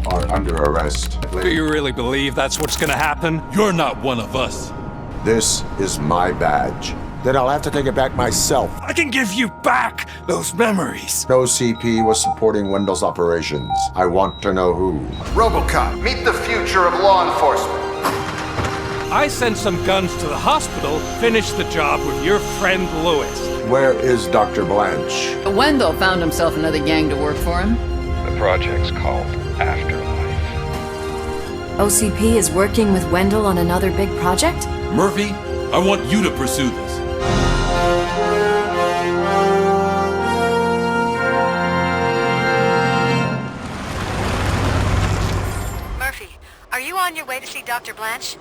are under arrest. Do you really believe that's what's gonna happen? You're not one of us. This is my badge. Then I'll have to take it back myself. I can give you back those memories. OCP was supporting Wendell's operations. I want to know who. RoboCop, meet the future of law enforcement. I sent some guns to the hospital, finished the job with your friend Lewis. Where is Dr. Blanche? Wendell found himself another gang to work for him. The project's called Afterlife. OCP is working with Wendell on another big project? Murphy, I want you to pursue this. Murphy, are you on your way to see Dr. Blanche?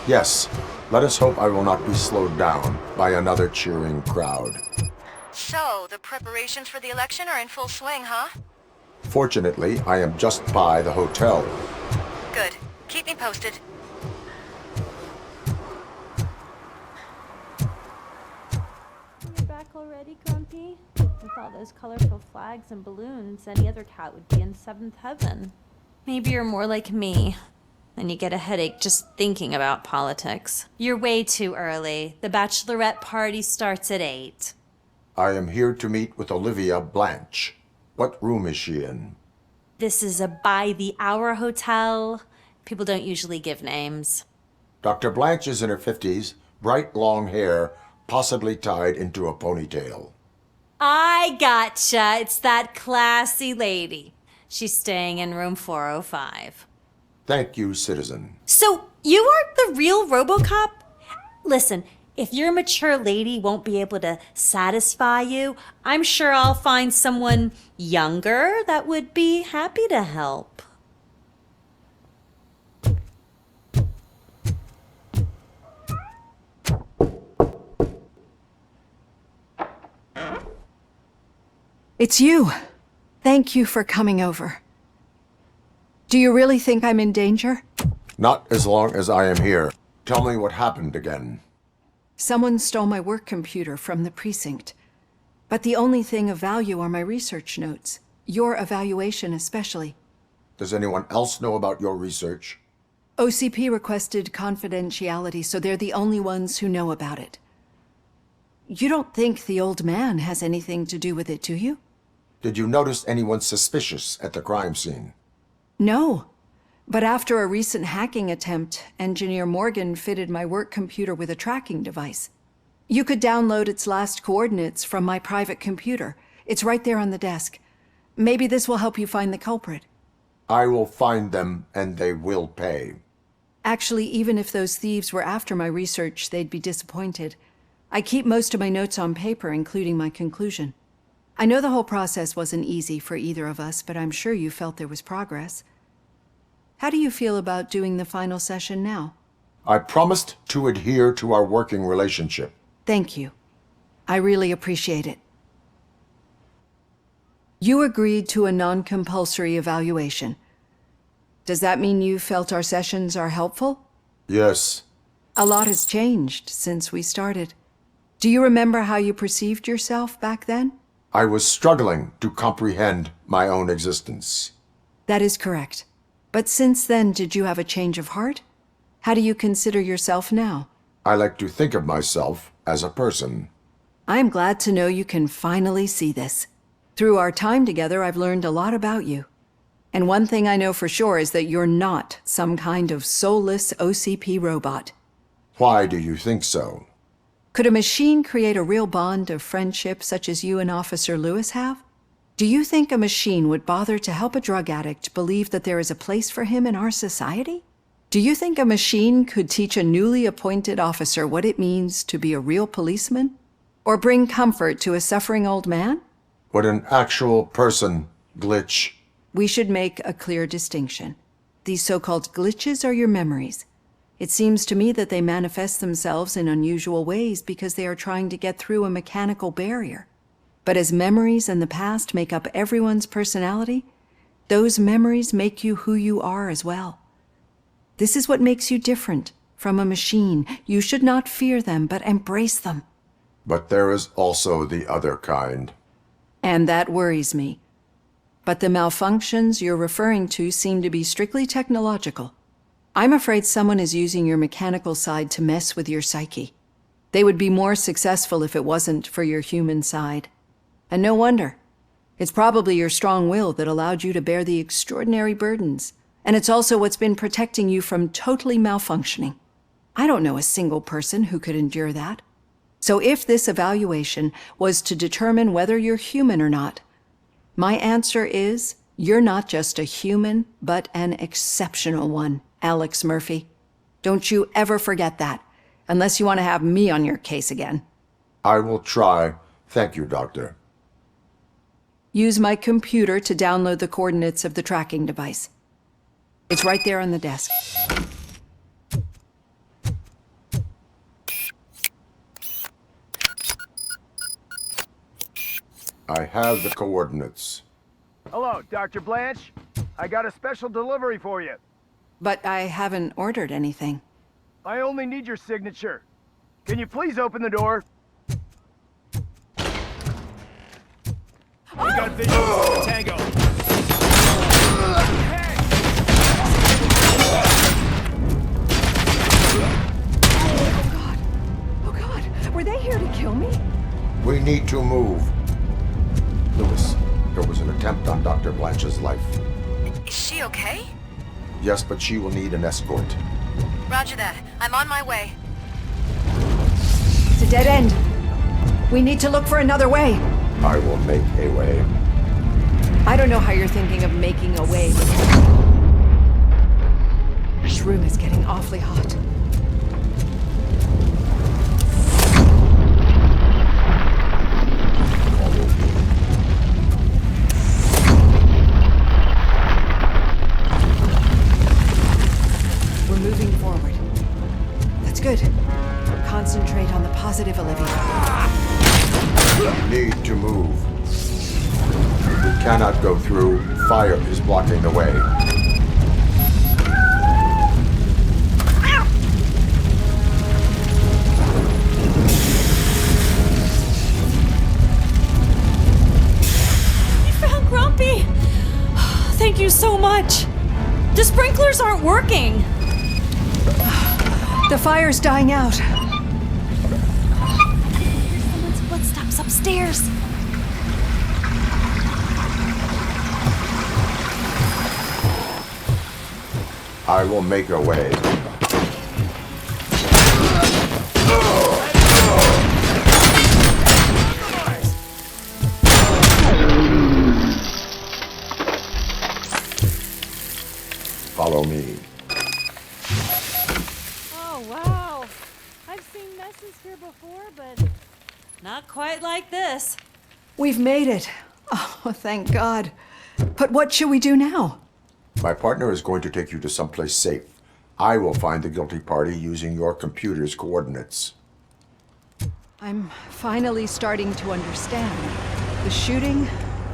Yes. Let us hope I will not be slowed down by another cheering crowd. So, the preparations for the election are in full swing, huh? Fortunately, I am just by the hotel. Good. Keep me posted. You're back already, Grumpy? With all those colorful flags and balloons, any other cat would be in seventh heaven. Maybe you're more like me. And you get a headache just thinking about politics. You're way too early. The bachelorette party starts at 8. I am here to meet with Olivia Blanche. What room is she in? This is a by-the-hour hotel. People don't usually give names. Dr. Blanche is in her 50s, bright long hair, possibly tied into a ponytail. I gotcha. It's that classy lady. She's staying in room 405. Thank you, citizen. So, you are the real RoboCop? Listen, if your mature lady won't be able to satisfy you, I'm sure I'll find someone younger that would be happy to help. It's you. Thank you for coming over. Do you really think I'm in danger? Not as long as I am here. Tell me what happened again. Someone stole my work computer from the precinct. But the only thing of value are my research notes. Your evaluation especially. Does anyone else know about your research? OCP requested confidentiality, so they're the only ones who know about it. You don't think the old man has anything to do with it, do you? Did you notice anyone suspicious at the crime scene? No. But after a recent hacking attempt, Engineer Morgan fitted my work computer with a tracking device. You could download its last coordinates from my private computer. It's right there on the desk. Maybe this will help you find the culprit. I will find them, and they will pay. Actually, even if those thieves were after my research, they'd be disappointed. I keep most of my notes on paper, including my conclusion. I know the whole process wasn't easy for either of us, but I'm sure you felt there was progress. How do you feel about doing the final session now? I promised to adhere to our working relationship. Thank you. I really appreciate it. You agreed to a non-compulsory evaluation. Does that mean you felt our sessions are helpful? Yes. A lot has changed since we started. Do you remember how you perceived yourself back then? I was struggling to comprehend my own existence. That is correct. But since then, did you have a change of heart? How do you consider yourself now? I like to think of myself as a person. I'm glad to know you can finally see this. Through our time together, I've learned a lot about you. And one thing I know for sure is that you're not some kind of soulless OCP robot. Why do you think so? Could a machine create a real bond of friendship such as you and Officer Lewis have? Do you think a machine would bother to help a drug addict believe that there is a place for him in our society? Do you think a machine could teach a newly appointed officer what it means to be a real policeman? Or bring comfort to a suffering old man? Would an actual person glitch? We should make a clear distinction. These so-called glitches are your memories. It seems to me that they manifest themselves in unusual ways because they are trying to get through a mechanical barrier. But as memories and the past make up everyone's personality, those memories make you who you are as well. This is what makes you different from a machine. You should not fear them, but embrace them. But there is also the other kind. And that worries me. But the malfunctions you're referring to seem to be strictly technological. I'm afraid someone is using your mechanical side to mess with your psyche. They would be more successful if it wasn't for your human side. And no wonder. It's probably your strong will that allowed you to bear the extraordinary burdens. And it's also what's been protecting you from totally malfunctioning. I don't know a single person who could endure that. So if this evaluation was to determine whether you're human or not, my answer is you're not just a human, but an exceptional one, Alex Murphy. Don't you ever forget that, unless you want to have me on your case again. I will try. Thank you, Doctor. Use my computer to download the coordinates of the tracking device. It's right there on the desk. I have the coordinates. Hello, Dr. Blanche. I got a special delivery for you. But I haven't ordered anything. I only need your signature. Can you please open the door? We got visuals of Tango. Oh God, were they here to kill me? We need to move. Lewis, there was an attempt on Dr. Blanche's life. Is she okay? Yes, but she will need an escort. Roger that. I'm on my way. It's a dead end. We need to look for another way. I will make a way. I don't know how you're thinking of making a way, but this room is getting awfully hot. We're moving forward. That's good. Concentrate on the positive, Olivia. We need to move. We cannot go through. Fire is blocking the way. You found Grumpy! Thank you so much! The sprinklers aren't working! The fire's dying out. Someone's footsteps upstairs. I will make a way. Follow me. Oh, wow. I've seen messes here before, but Not quite like this. We've made it. Oh, thank God. But what should we do now? My partner is going to take you to someplace safe. I will find the guilty party using your computer's coordinates. I'm finally starting to understand. The shooting,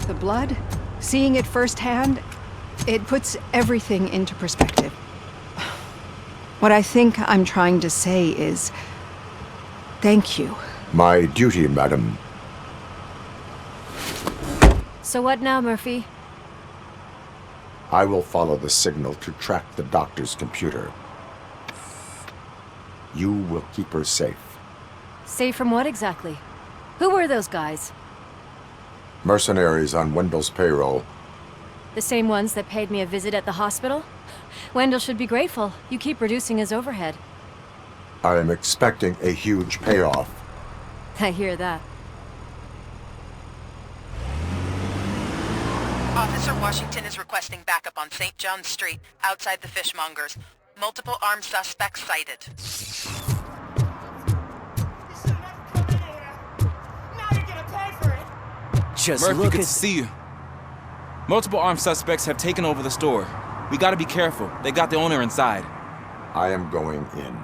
the blood, seeing it firsthand, it puts everything into perspective. What I think I'm trying to say is, thank you. My duty, madam. So what now, Murphy? I will follow the signal to track the doctor's computer. You will keep her safe. Safe from what exactly? Who were those guys? Mercenaries on Wendell's payroll. The same ones that paid me a visit at the hospital? Wendell should be grateful. You keep reducing his overhead. I am expecting a huge payoff. I hear that. Officer Washington is requesting backup on St. John's Street, outside the fishmongers. Multiple armed suspects sighted. Just Murphy, look good at... to see you. Multiple armed suspects have taken over the store. We gotta be careful. They got the owner inside. I am going in.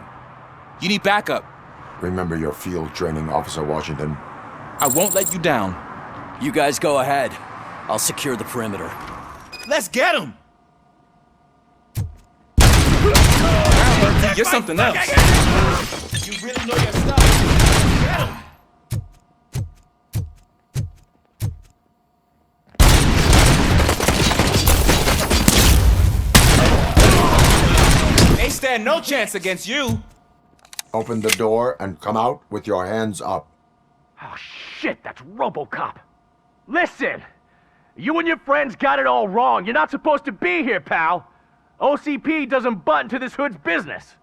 You need backup. Remember your field training, Officer Washington. I won't let you down. You guys go ahead. I'll secure the perimeter. Let's get him! You're something else. You really know your stuff. Get him! stand no chance against you. Open the door and come out with your hands up. Oh, shit, that's RoboCop. Listen, you and your friends got it all wrong. You're not supposed to be here, pal. OCP doesn't butt into this hood's business.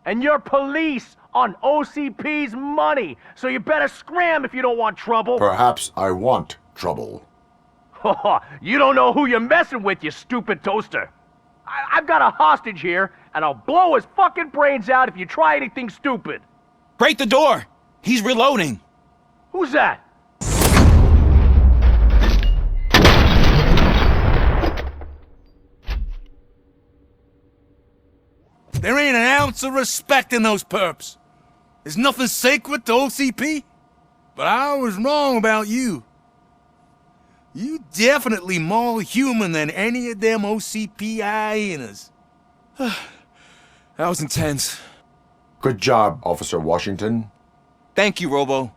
And you're police on OCP's money, so you better scram if you don't want trouble. Perhaps I want trouble. You don't know who you're messing with, you stupid toaster. I've got a hostage here, and I'll blow his fucking brains out if you try anything stupid. Break the door. He's reloading. Who's that? There ain't an ounce of respect in those perps. There's nothing sacred to OCP. But I was wrong about you. You definitely more human than any of them OCP hyenas. That was intense. Good job, Officer Washington. Thank you, Robo.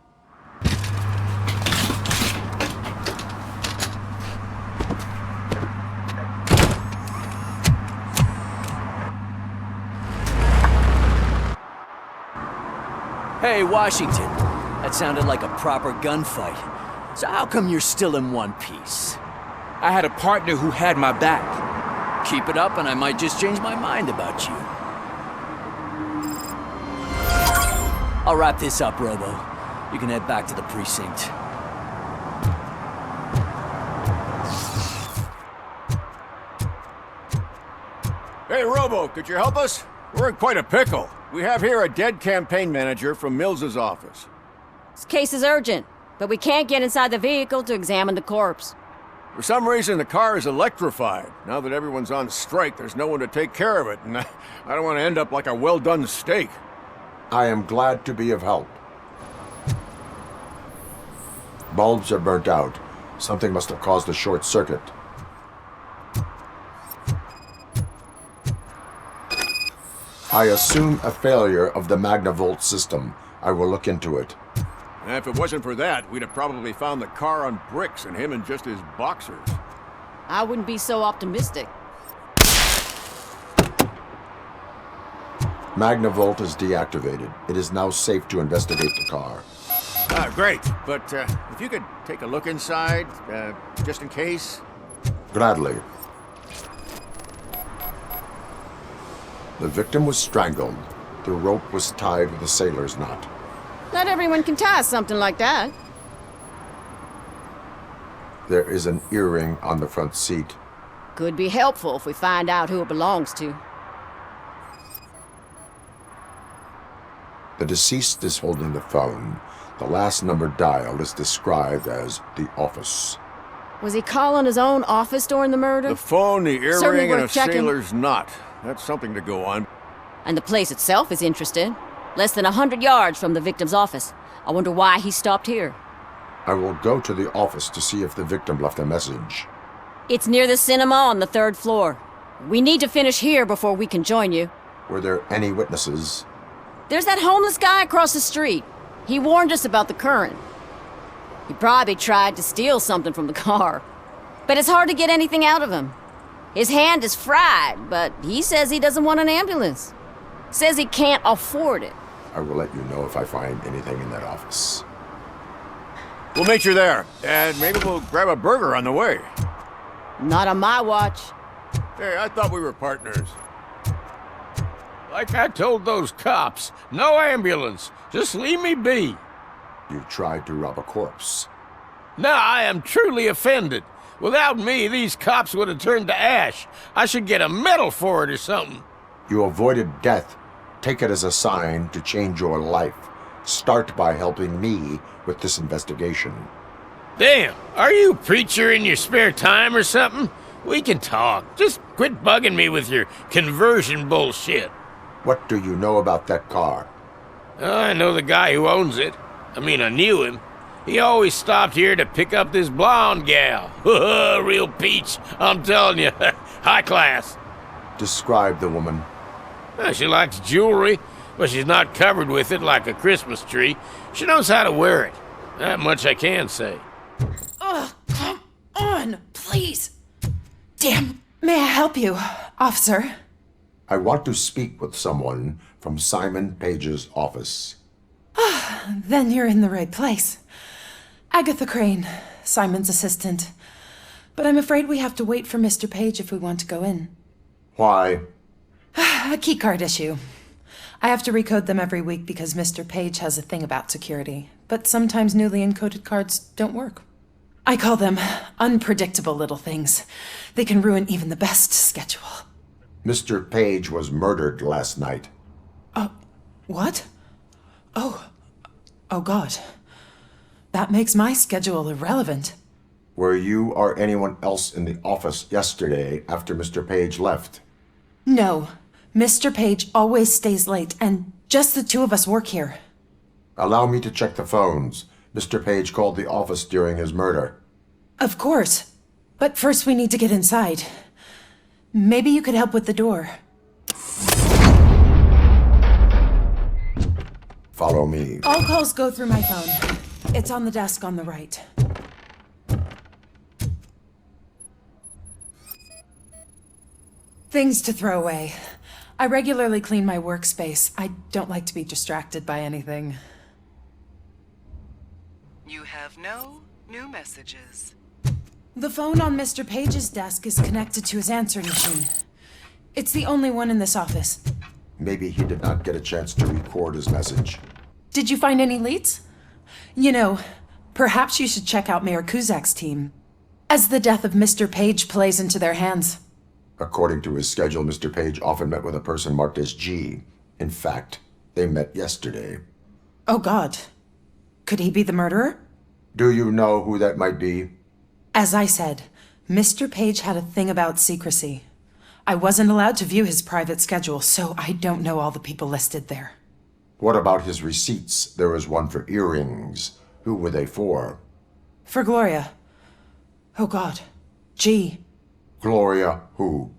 Hey, Washington. That sounded like a proper gunfight. So how come you're still in one piece? I had a partner who had my back. Keep it up and I might just change my mind about you. I'll wrap this up, Robo. You can head back to the precinct. Hey, Robo, could you help us? We're in quite a pickle. We have here a dead campaign manager from Mills's office. This case is urgent, but we can't get inside the vehicle to examine the corpse. For some reason, the car is electrified. Now that everyone's on strike, there's no one to take care of it, and I don't want to end up like a well-done steak. I am glad to be of help. Bulbs are burnt out. Something must have caused a short circuit. I assume a failure of the Magnavolt system. I will look into it. And if it wasn't for that, we'd have probably found the car on bricks and him in just his boxers. I wouldn't be so optimistic. Magnavolt is deactivated. It is now safe to investigate the car. Ah, great. But if you could take a look inside, just in case. Gladly. The victim was strangled. The rope was tied with a sailor's knot. Not everyone can tie something like that. There is an earring on the front seat. Could be helpful if we find out who it belongs to. The deceased is holding the phone. The last number dialed is described as the office. Was he calling his own office during the murder? The phone, the Certainly earring, and a worth checking. sailor's knot. That's something to go on. And the place itself is interesting. Less than 100 yards from the victim's office. I wonder why he stopped here. I will go to the office to see if the victim left a message. It's near the cinema on the 3rd floor. We need to finish here before we can join you. Were there any witnesses? There's that homeless guy across the street. He warned us about the current. He probably tried to steal something from the car. But it's hard to get anything out of him. His hand is fried, but he says he doesn't want an ambulance. Says he can't afford it. I will let you know if I find anything in that office. We'll meet you there, and maybe we'll grab a burger on the way. Not on my watch. Hey, I thought we were partners. Like I told those cops, no ambulance. Just leave me be. You tried to rob a corpse. Now I am truly offended. Without me, these cops would have turned to ash. I should get a medal for it or something. You avoided death. Take it as a sign to change your life. Start by helping me with this investigation. Damn, are you a preacher in your spare time or something? We can talk. Just quit bugging me with your conversion bullshit. What do you know about that car? I know the guy who owns it. I mean, I knew him. He always stopped here to pick up this blonde gal. Real peach, I'm telling you. High class. Describe the woman. She likes jewelry, but she's not covered with it like a Christmas tree. She knows how to wear it. That much I can say. Come on, please. Damn, may I help you, officer? I want to speak with someone from Simon Page's office. Then you're in the right place. Agatha Crane, Simon's assistant. But I'm afraid we have to wait for Mr. Page if we want to go in. Why? A keycard issue. I have to recode them every week because Mr. Page has a thing about security. But sometimes newly encoded cards don't work. I call them unpredictable little things. They can ruin even the best schedule. Mr. Page was murdered last night. What? Oh God. That makes my schedule irrelevant. Were you or anyone else in the office yesterday after Mr. Page left? No. Mr. Page always stays late, and just the two of us work here. Allow me to check the phones. Mr. Page called the office during his murder. Of course. But first we need to get inside. Maybe you could help with the door. Follow me. All calls go through my phone. It's on the desk on the right. Things to throw away. I regularly clean my workspace. I don't like to be distracted by anything. You have no new messages. The phone on Mr. Page's desk is connected to his answering machine. It's the only one in this office. Maybe he did not get a chance to record his message. Did you find any leads? You know, perhaps you should check out Mayor Kuzak's team, as the death of Mr. Page plays into their hands. According to his schedule, Mr. Page often met with a person marked as G. In fact, they met yesterday. Oh God. Could he be the murderer? Do you know who that might be? As I said, Mr. Page had a thing about secrecy. I wasn't allowed to view his private schedule, so I don't know all the people listed there. What about his receipts? There was one for earrings. Who were they for? For Gloria. Oh God. G. Gloria who?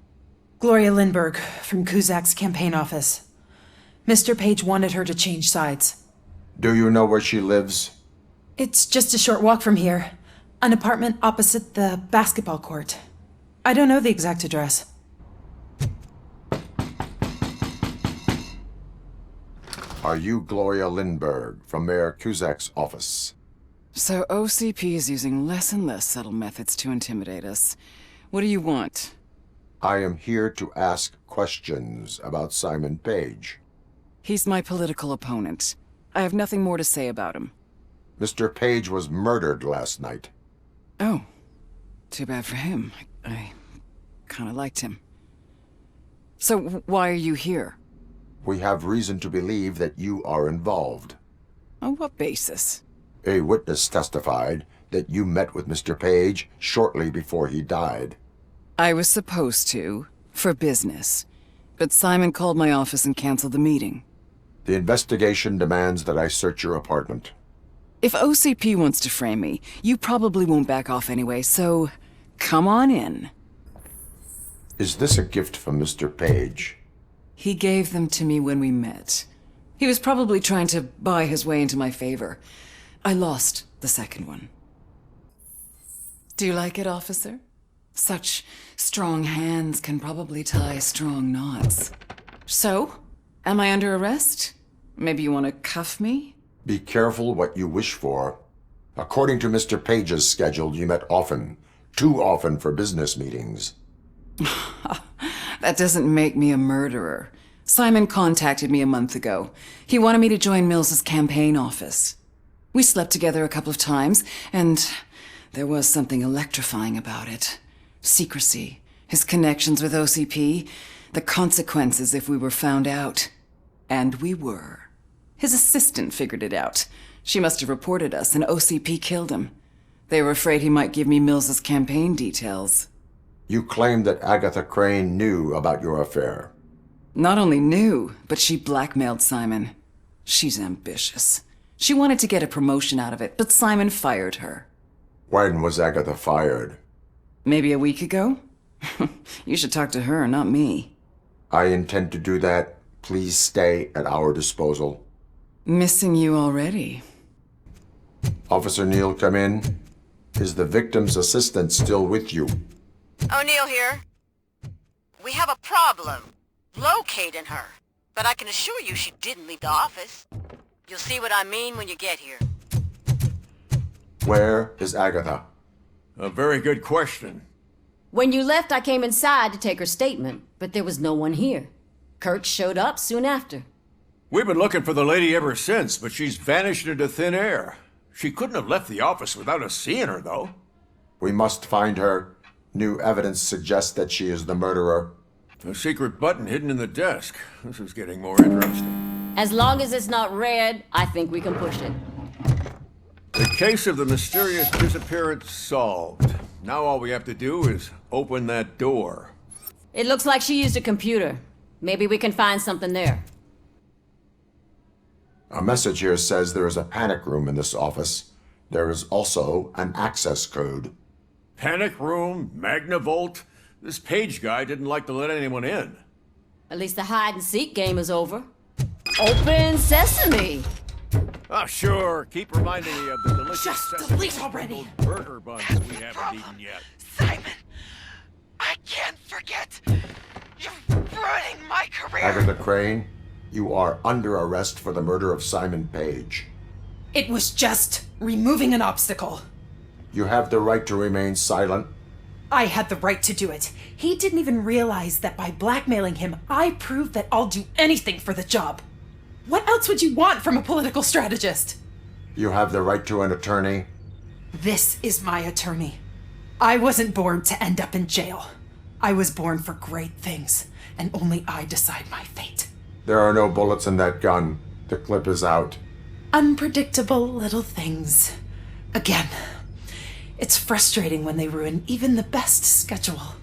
Gloria Lindbergh, from Kuzak's campaign office. Mr. Page wanted her to change sides. Do you know where she lives? It's just a short walk from here. An apartment opposite the basketball court. I don't know the exact address. Are you Gloria Lindbergh from Mayor Kuzak's office? So OCP is using less and less subtle methods to intimidate us. What do you want? I am here to ask questions about Simon Page. He's my political opponent. I have nothing more to say about him. Mr. Page was murdered last night. Oh. Too bad for him. I kinda liked him. So why are you here? We have reason to believe that you are involved. On what basis? A witness testified that you met with Mr. Page shortly before he died. I was supposed to, for business. But Simon called my office and canceled the meeting. The investigation demands that I search your apartment. If OCP wants to frame me, you probably won't back off anyway, so come on in. Is this a gift from Mr. Page? He gave them to me when we met. He was probably trying to buy his way into my favor. I lost the second one. Do you like it, officer? Such strong hands can probably tie strong knots. So, am I under arrest? Maybe you want to cuff me? Be careful what you wish for. According to Mr. Page's schedule, you met often. Too often for business meetings. That doesn't make me a murderer. Simon contacted me a month ago. He wanted me to join Mills's campaign office. We slept together a couple of times, and there was something electrifying about it. Secrecy, his connections with OCP, the consequences if we were found out. And we were. His assistant figured it out. She must have reported us, and OCP killed him. They were afraid he might give me Mills's campaign details. You claim that Agatha Crane knew about your affair. Not only knew, but she blackmailed Simon. She's ambitious. She wanted to get a promotion out of it, but Simon fired her. When was Agatha fired? Maybe a week ago? You should talk to her, not me. I intend to do that. Please stay at our disposal. Missing you already. Officer Neal, come in. Is the victim's assistant still with you? O'Neill here. We have a problem. locating her. But I can assure you she didn't leave the office. You'll see what I mean when you get here. Where is Agatha? A very good question. When you left, I came inside to take her statement, but there was no one here. Kurt showed up soon after. We've been looking for the lady ever since, but she's vanished into thin air. She couldn't have left the office without us seeing her, though. We must find her. New evidence suggests that she is the murderer. A secret button hidden in the desk. This is getting more interesting. As long as it's not red, I think we can push it. The case of the mysterious disappearance solved. Now all we have to do is open that door. It looks like she used a computer. Maybe we can find something there. A message here says there is a panic room in this office. There is also an access code. Panic room, Magnavolt. This Page guy didn't like to let anyone in. At least the hide-and-seek game is over. Open sesame! Oh, sure. Keep reminding me of the delicious Just delete already. burger buns we haven't eaten yet. Simon, I can't forget. You're ruining my career. Agatha Crane, you are under arrest for the murder of Simon Page. It was just removing an obstacle. You have the right to remain silent. I had the right to do it. He didn't even realize that by blackmailing him, I proved that I'll do anything for the job. What else would you want from a political strategist? You have the right to an attorney. This is my attorney. I wasn't born to end up in jail. I was born for great things, and only I decide my fate. There are no bullets in that gun. The clip is out. Unpredictable little things. Again, it's frustrating when they ruin even the best schedule.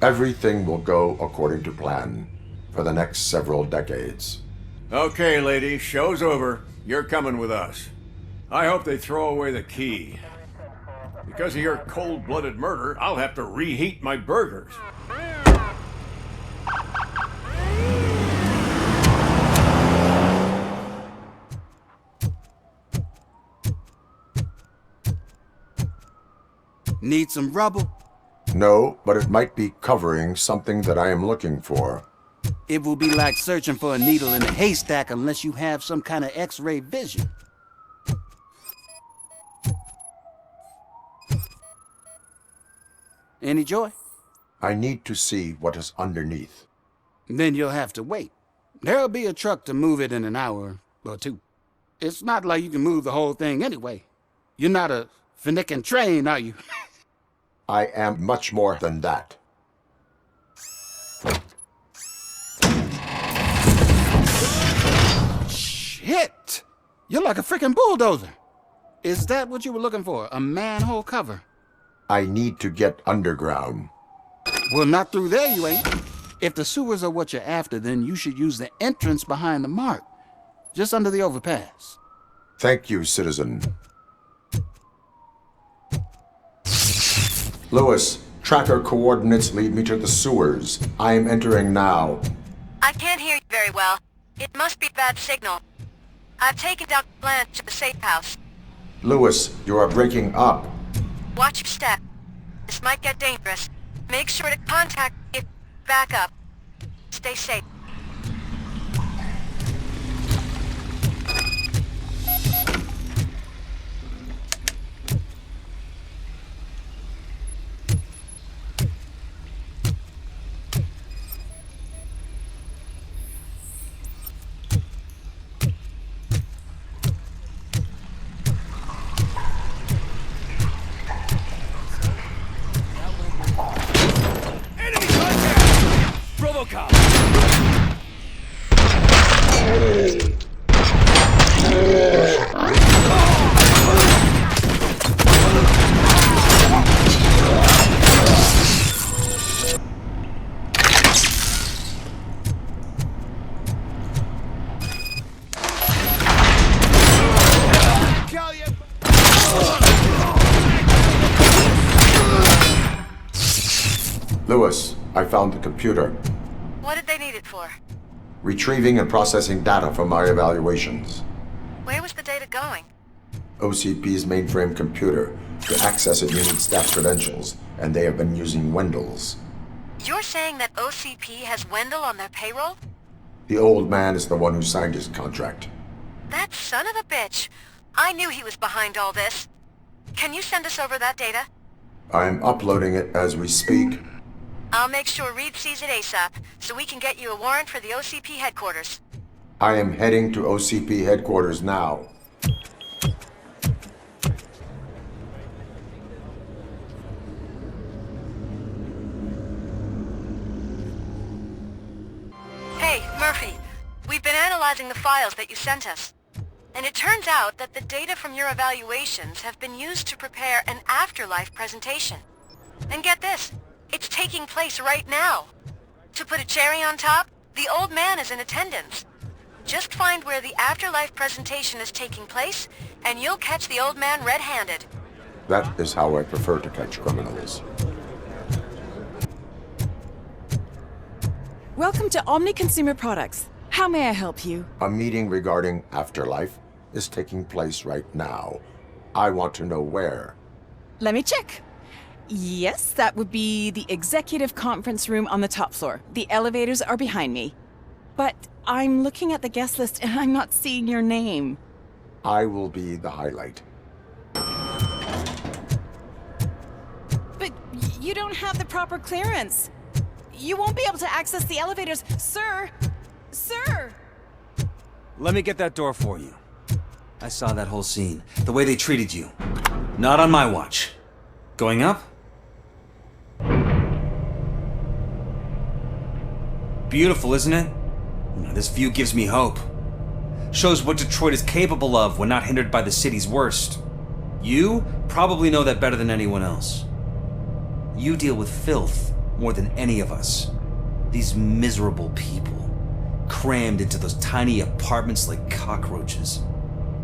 Everything will go according to plan for the next several decades. Okay, lady, show's over. You're coming with us. I hope they throw away the key. Because of your cold-blooded murder, I'll have to reheat my burgers. Need some rubber? No, but it might be covering something that I am looking for. It will be like searching for a needle in a haystack unless you have some kind of X-ray vision. Any joy? I need to see what is underneath. Then you'll have to wait. There'll be a truck to move it in an hour or two. It's not like you can move the whole thing anyway. You're not a finicking train, are you? I am much more than that. Shit! You're like a freaking bulldozer. Is that what you were looking for? A manhole cover? I need to get underground. Well, not through there, you ain't. If the sewers are what you're after, then you should use the entrance behind the mark, just under the overpass. Thank you, citizen. Lewis, tracker coordinates lead me to the sewers. I am entering now. I can't hear you very well. It must be bad signal. I've taken Dr. Blanche to the safe house. Lewis, you are breaking up. Watch your step. This might get dangerous. Make sure to contact me if back up. Stay safe. RoboCop! Lewis, I found the computer. What did they need it for? Retrieving and processing data from my evaluations. Where was the data going? OCP's mainframe computer. To access it, you need staff credentials, and they have been using Wendell's. You're saying that OCP has Wendell on their payroll? The old man is the one who signed his contract. That son of a bitch. I knew he was behind all this. Can you send us over that data? I'm uploading it as we speak. I'll make sure Reed sees it ASAP, so we can get you a warrant for the OCP headquarters. I am heading to OCP headquarters now. Hey, Murphy. We've been analyzing the files that you sent us. And it turns out that the data from your evaluations have been used to prepare an afterlife presentation. And get this, it's taking place right now. To put a cherry on top, the old man is in attendance. Just find where the afterlife presentation is taking place, and you'll catch the old man red-handed. That is how I prefer to catch criminals. Welcome to Omni Consumer Products. How may I help you? A meeting regarding afterlife is taking place right now. I want to know where. Let me check. Yes, that would be the executive conference room on the top floor. The elevators are behind me. But I'm looking at the guest list and I'm not seeing your name. I will be the highlight. But you don't have the proper clearance. You won't be able to access the elevators, sir! Sir! Let me get that door for you. I saw that whole scene. The way they treated you. Not on my watch. Going up? Beautiful, isn't it? This view gives me hope. Shows what Detroit is capable of when not hindered by the city's worst. You probably know that better than anyone else. You deal with filth more than any of us. These miserable people, crammed into those tiny apartments like cockroaches.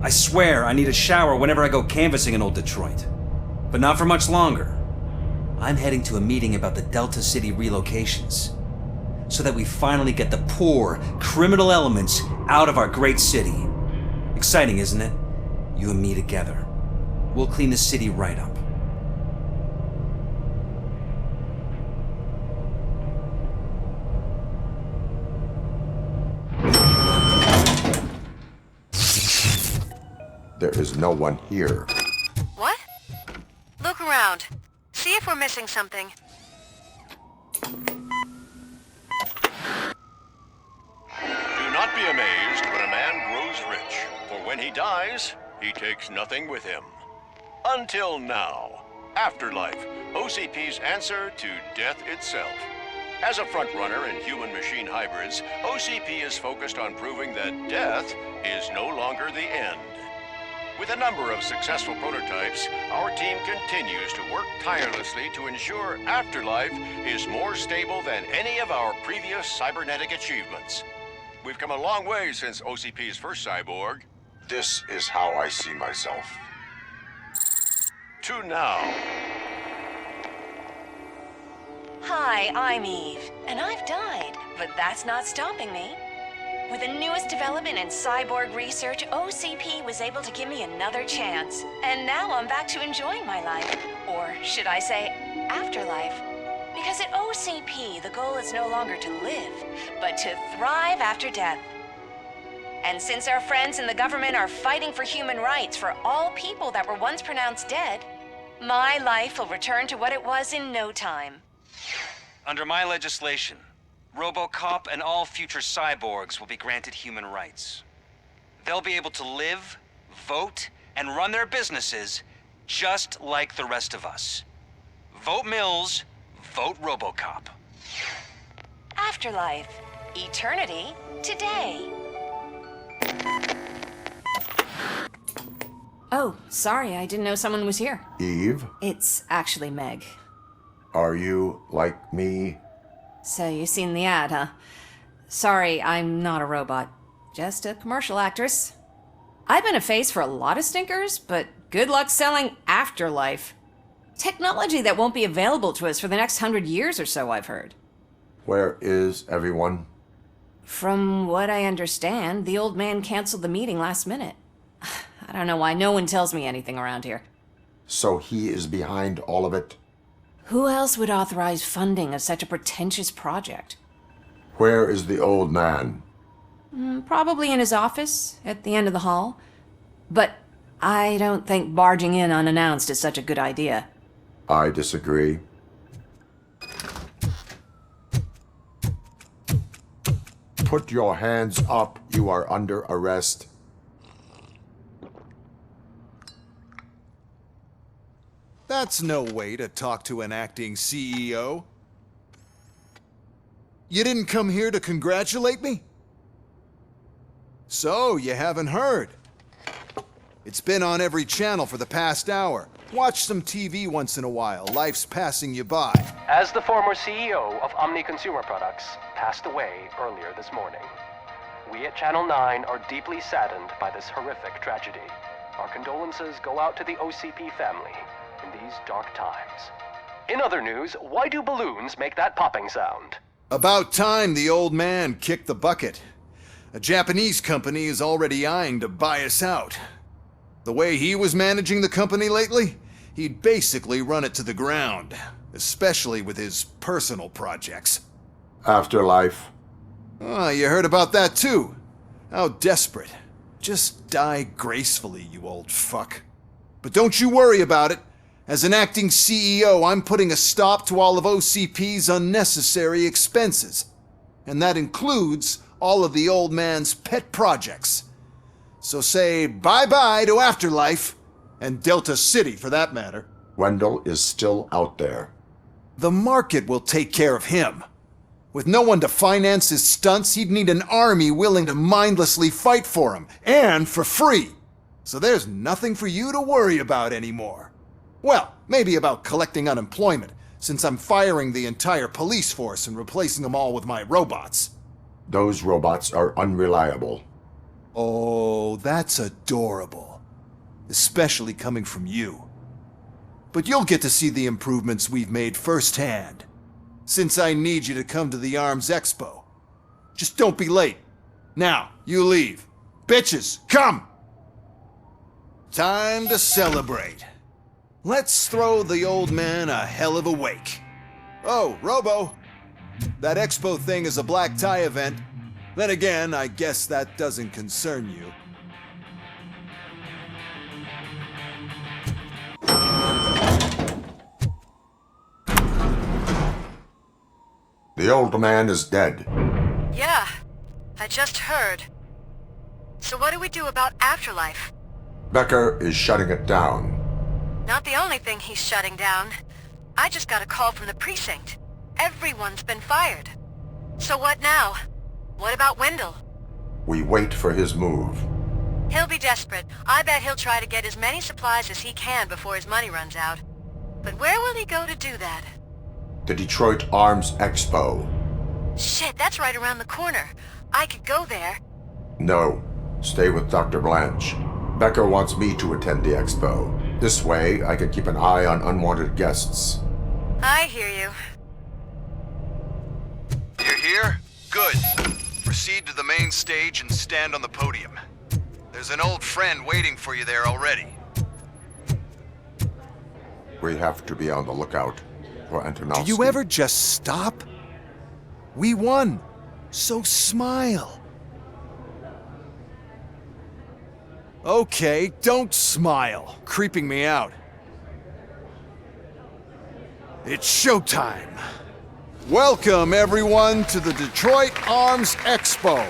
I swear I need a shower whenever I go canvassing in old Detroit. But not for much longer. I'm heading to a meeting about the Delta City relocations, so that we finally get the poor, criminal elements out of our great city. Exciting, isn't it? You and me together. We'll clean the city right up. There is no one here. What? Look around. See if we're missing something. Do not be amazed when a man grows rich, for when he dies, he takes nothing with him. Until now. Afterlife, OCP's answer to death itself. As a frontrunner in human-machine hybrids, OCP is focused on proving that death is no longer the end. With a number of successful prototypes, our team continues to work tirelessly to ensure Afterlife is more stable than any of our previous cybernetic achievements. We've come a long way since OCP's first cyborg. This is how I see myself. To now. Hi, I'm Eve, and I've died, but that's not stopping me. With the newest development in cyborg research, OCP was able to give me another chance. And now I'm back to enjoying my life. Or should I say, afterlife. Because at OCP, the goal is no longer to live, but to thrive after death. And since our friends in the government are fighting for human rights for all people that were once pronounced dead, my life will return to what it was in no time. Under my legislation, RoboCop and all future cyborgs will be granted human rights. They'll be able to live, vote, and run their businesses just like the rest of us. Vote Mills, vote RoboCop. Afterlife. Eternity. Today. Oh, sorry, I didn't know someone was here. Eve, It's actually Meg. are you like me? So you've seen the ad, huh? Sorry, I'm not a robot. Just a commercial actress. I've been a face for a lot of stinkers, but good luck selling Afterlife. Technology that won't be available to us for the next 100 years or so, I've heard. Where is everyone? From what I understand, the old man canceled the meeting last minute. I don't know why no one tells me anything around here. So he is behind all of it? Who else would authorize funding of such a pretentious project? Where is the old man? Probably in his office, at the end of the hall. But I don't think barging in unannounced is such a good idea. I disagree. Put your hands up. You are under arrest. That's no way to talk to an acting CEO. You didn't come here to congratulate me? So, you haven't heard. It's been on every channel for the past hour. Watch some TV once in a while. Life's passing you by. As the former CEO of Omni Consumer Products passed away earlier this morning, we at Channel 9 are deeply saddened by this horrific tragedy. Our condolences go out to the OCP family in these dark times. In other news, why do balloons make that popping sound? About time the old man kicked the bucket. A Japanese company is already eyeing to buy us out. The way he was managing the company lately, he'd basically run it to the ground, especially with his personal projects. Afterlife. Oh, you heard about that too. How desperate. Just die gracefully, you old fuck. But don't you worry about it. As an acting CEO, I'm putting a stop to all of OCP's unnecessary expenses. And that includes all of the old man's pet projects. So say bye-bye to Afterlife, and Delta City for that matter. Wendell is still out there. The market will take care of him. With no one to finance his stunts, he'd need an army willing to mindlessly fight for him, and for free. So there's nothing for you to worry about anymore. Well, maybe about collecting unemployment, since I'm firing the entire police force and replacing them all with my robots. Those robots are unreliable. Oh, that's adorable. Especially coming from you. But you'll get to see the improvements we've made firsthand. Since I need you to come to the Arms Expo. Just don't be late. Now, you leave. Bitches, come! Time to celebrate. Let's throw the old man a hell of a wake. Oh, Robo. That expo thing is a black tie event. Then again, I guess that doesn't concern you. The old man is dead. Yeah, I just heard. So what do we do about Afterlife? Becker is shutting it down. Not the only thing he's shutting down. I just got a call from the precinct. Everyone's been fired. So what now? What about Wendell? We wait for his move. He'll be desperate. I bet he'll try to get as many supplies as he can before his money runs out. But where will he go to do that? The Detroit Arms Expo. Shit, that's right around the corner. I could go there. No, stay with Dr. Blanche. Becker wants me to attend the expo. This way, I can keep an eye on unwanted guests. I hear you. You're here? Good. Proceed to the main stage and stand on the podium. There's an old friend waiting for you there already. We have to be on the lookout for Antonovsky. Do you ever just stop? We won, so smile. Okay, don't smile. Creeping me out. It's showtime. Welcome, everyone, to the Detroit Arms Expo,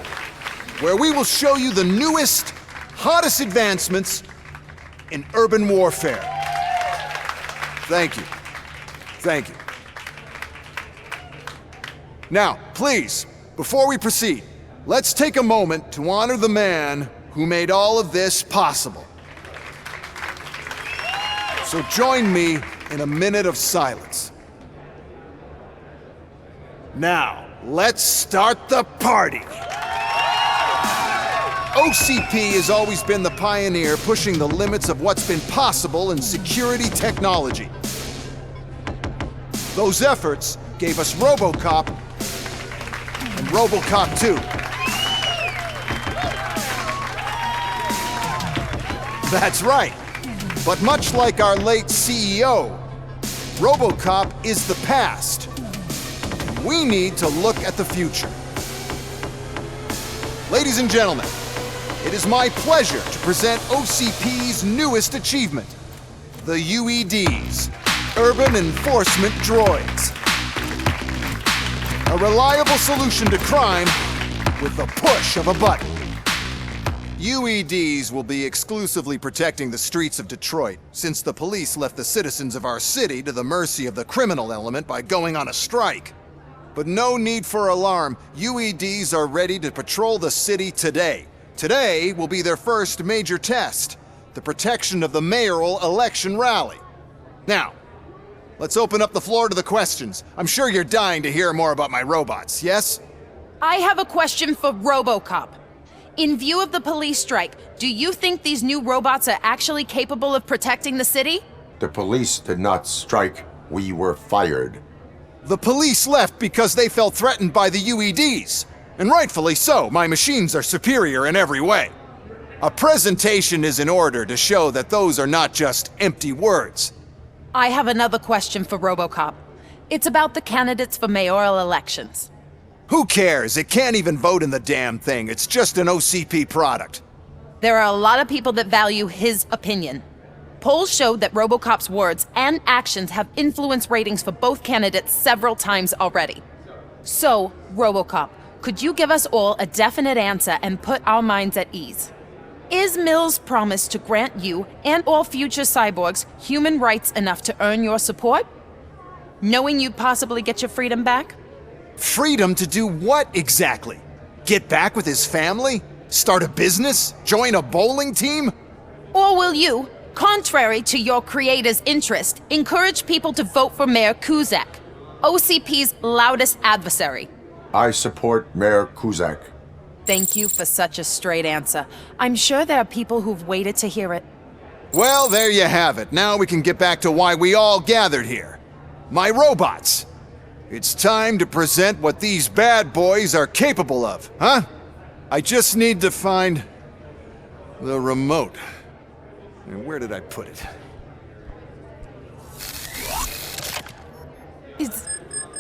where we will show you the newest, hottest advancements in urban warfare. Thank you. Thank you. Now, please, before we proceed, let's take a moment to honor the man who made all of this possible. So join me in a minute of silence. Now, let's start the party. OCP has always been the pioneer pushing the limits of what's been possible in security technology. Those efforts gave us RoboCop and RoboCop 2. That's right. But much like our late CEO, RoboCop is the past. We need to look at the future. Ladies and gentlemen, it is my pleasure to present OCP's newest achievement, the UEDs, Urban Enforcement Droids. A reliable solution to crime with the push of a button. UEDs will be exclusively protecting the streets of Detroit, since the police left the citizens of our city to the mercy of the criminal element by going on a strike. But no need for alarm. UEDs are ready to patrol the city today. Today will be their first major test, the protection of the mayoral election rally. Now, let's open up the floor to the questions. I'm sure you're dying to hear more about my robots, yes? I have a question for RoboCop. In view of the police strike, do you think these new robots are actually capable of protecting the city? The police did not strike. We were fired. The police left because they felt threatened by the UEDs. And rightfully so, my machines are superior in every way. A presentation is in order to show that those are not just empty words. I have another question for RoboCop. It's about the candidates for mayoral elections. Who cares? It can't even vote in the damn thing. It's just an OCP product. There are a lot of people that value his opinion. Polls showed that RoboCop's words and actions have influenced ratings for both candidates several times already. So, RoboCop, could you give us all a definite answer and put our minds at ease? Is Mills' promise to grant you and all future cyborgs human rights enough to earn your support? Knowing you'd possibly get your freedom back? Freedom to do what exactly? Get back with his family? Start a business? Join a bowling team? Or will you, contrary to your creator's interest, encourage people to vote for Mayor Kuzak, OCP's loudest adversary? I support Mayor Kuzak. Thank you for such a straight answer. I'm sure there are people who've waited to hear it. Well, there you have it. Now we can get back to why we all gathered here. My robots. It's time to present what these bad boys are capable of, huh? I just need to find the remote. And where did I put it?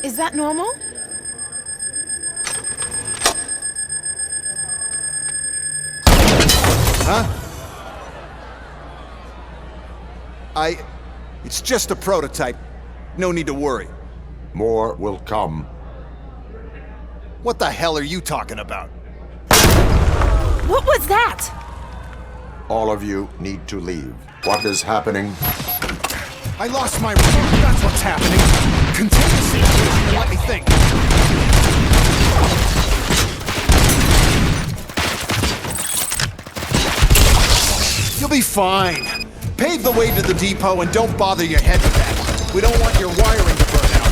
Is that normal? Huh? It's just a prototype. No need to worry. More will come. What the hell are you talking about? What was that? All of you need to leave. What is happening? I lost my remote. That's what's happening. Contain the situation and let me think. You'll be fine. Pave the way to the depot and don't bother your head with that. We don't want your wiring to burn out.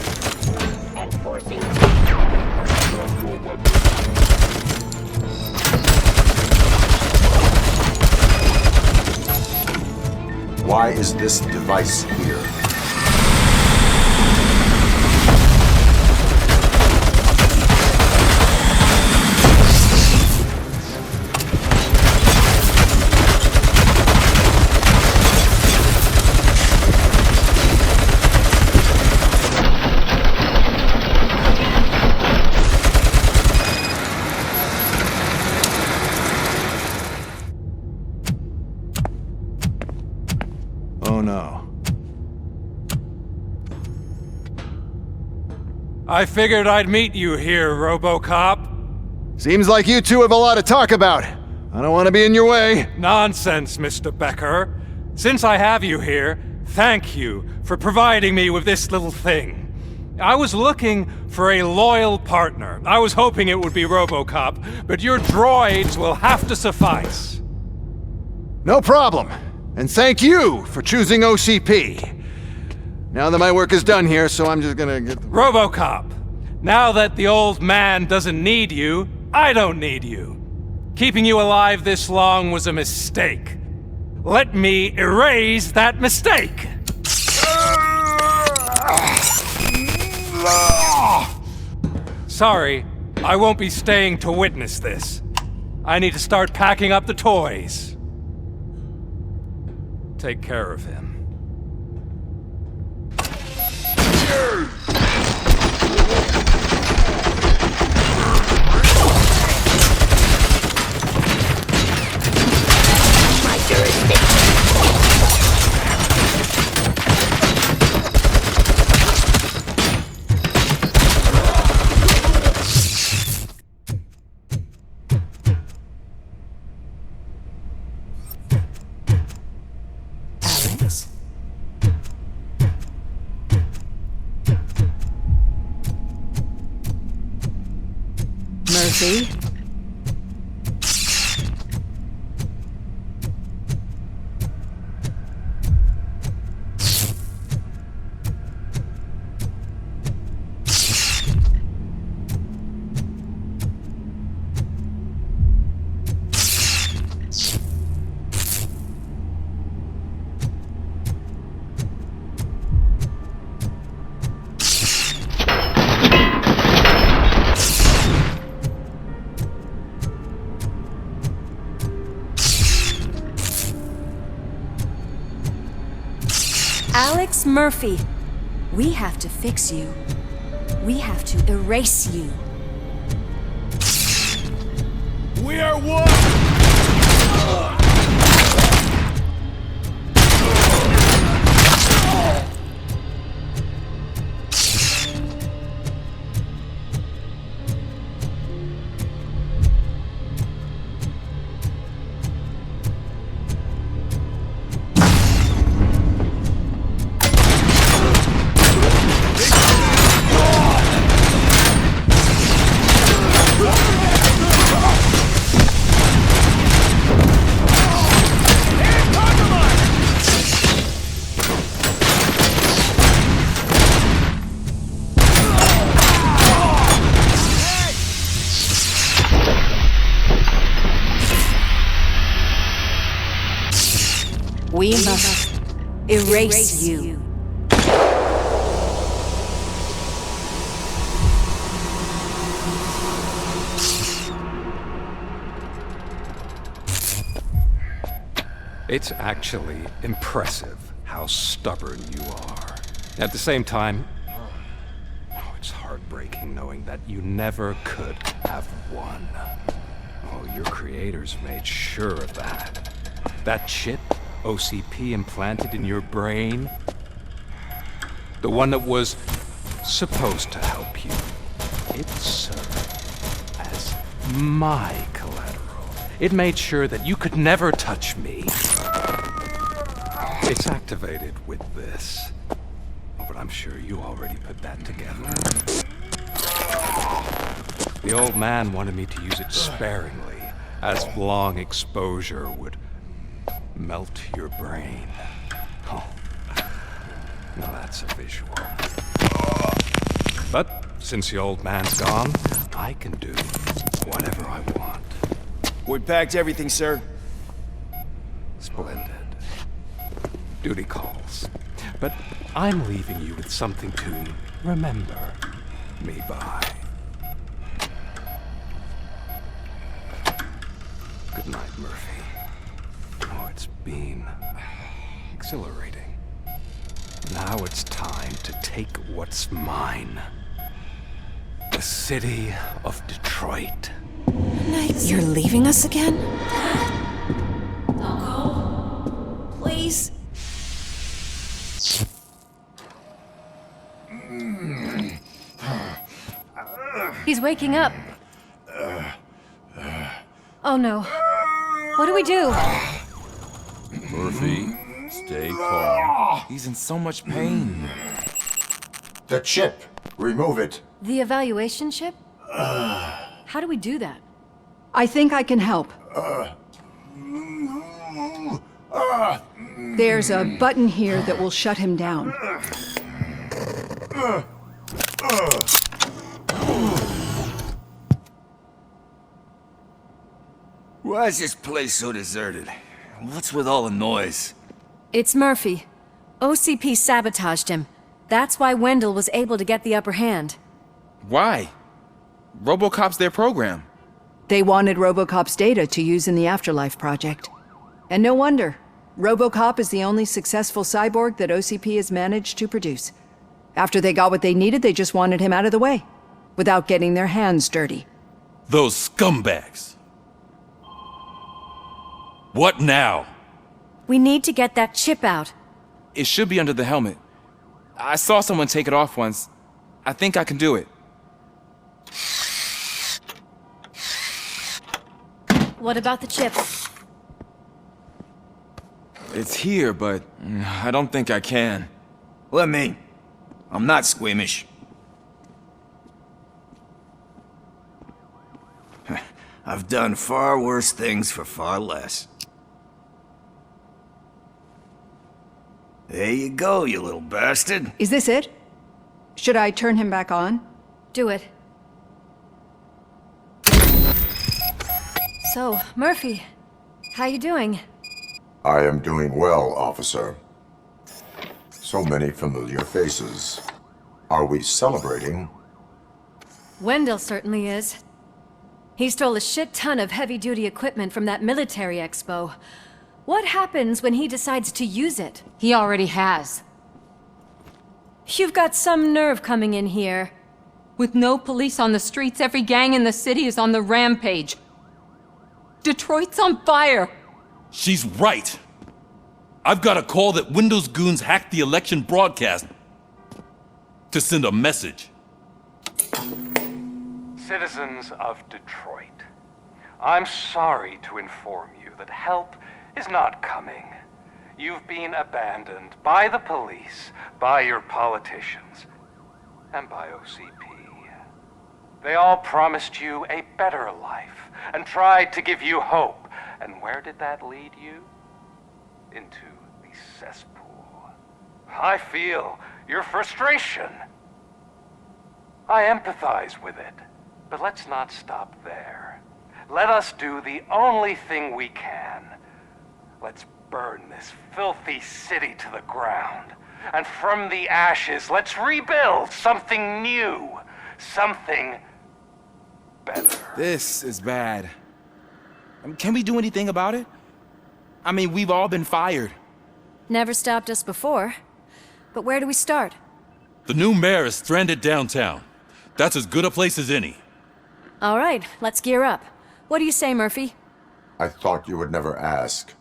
Why is this device here? Oh no. I figured I'd meet you here, RoboCop. Seems like you two have a lot to talk about. I don't want to be in your way. Nonsense, Mr. Becker. Since I have you here, thank you for providing me with this little thing. I was looking for a loyal partner. I was hoping it would be RoboCop, but your droids will have to suffice. No problem. And thank you for choosing OCP. Now that my work is done here, so I'm just gonna get... RoboCop, now that the old man doesn't need you, I don't need you. Keeping you alive this long was a mistake. Let me erase that mistake! Sorry, I won't be staying to witness this. I need to start packing up the toys. Take care of him. Murphy? Alex Murphy, we have to fix you. We have to erase you. We are one! We must erase you. It's actually impressive how stubborn you are. At the same time, it's heartbreaking knowing that you never could have won. Oh, your creators made sure of that. That chip OCP implanted in your brain, the one that was supposed to help you, it served as my collateral. It made sure that you could never touch me. It's activated with this, but I'm sure you already put that together. The old man wanted me to use it sparingly, as long exposure would melt your brain. Oh, now that's a visual. But since the old man's gone, I can do whatever I want. We packed everything, sir. Splendid. Duty calls. But I'm leaving you with something to remember me by. Good night, Murphy. Oh, it's been exhilarating. Now it's time to take what's mine. The city of Detroit. You're leaving us again? Don't go. Please. He's waking up. Oh no. What do we do? Murphy, stay calm. He's in so much pain. The chip. Remove it. The evaluation chip? How do we do that? I think I can help. There's a button here that will shut him down. Why is this place so deserted? What's with all the noise? It's Murphy. OCP sabotaged him. That's why Wendell was able to get the upper hand. Why? RoboCop's their program. They wanted RoboCop's data to use in the Afterlife project. And no wonder. RoboCop is the only successful cyborg that OCP has managed to produce. After they got what they needed, they just wanted him out of the way, without getting their hands dirty. Those scumbags. What now? We need to get that chip out. It should be under the helmet. I saw someone take it off once. I think I can do it. What about the chip? It's here, but I don't think I can. Let me. I'm not squeamish. I've done far worse things for far less. There you go, you little bastard. Is this it? Should I turn him back on? Do it. So, Murphy, how you doing? I am doing well, officer. So many familiar faces. Are we celebrating? Wendell certainly is. He stole a shit ton of heavy-duty equipment from that military expo. What happens when he decides to use it? He already has. You've got some nerve coming in here. With no police on the streets, every gang in the city is on the rampage. Detroit's on fire! She's right. I've got a call that Windows goons hacked the election broadcast to send a message. Citizens of Detroit, I'm sorry to inform you that help is not coming. You've been abandoned by the police, by your politicians, and by OCP. They all promised you a better life and tried to give you hope. And where did that lead you? Into the cesspool. I feel your frustration. I empathize with it. But let's not stop there. Let us do the only thing we can. Let's burn this filthy city to the ground. And from the ashes, let's rebuild something new. Something better. This is bad. Can we do anything about it? I mean, we've all been fired. Never stopped us before. But where do we start? The new mayor is stranded downtown. That's as good a place as any. All right, let's gear up. What do you say, Murphy? I thought you would never ask.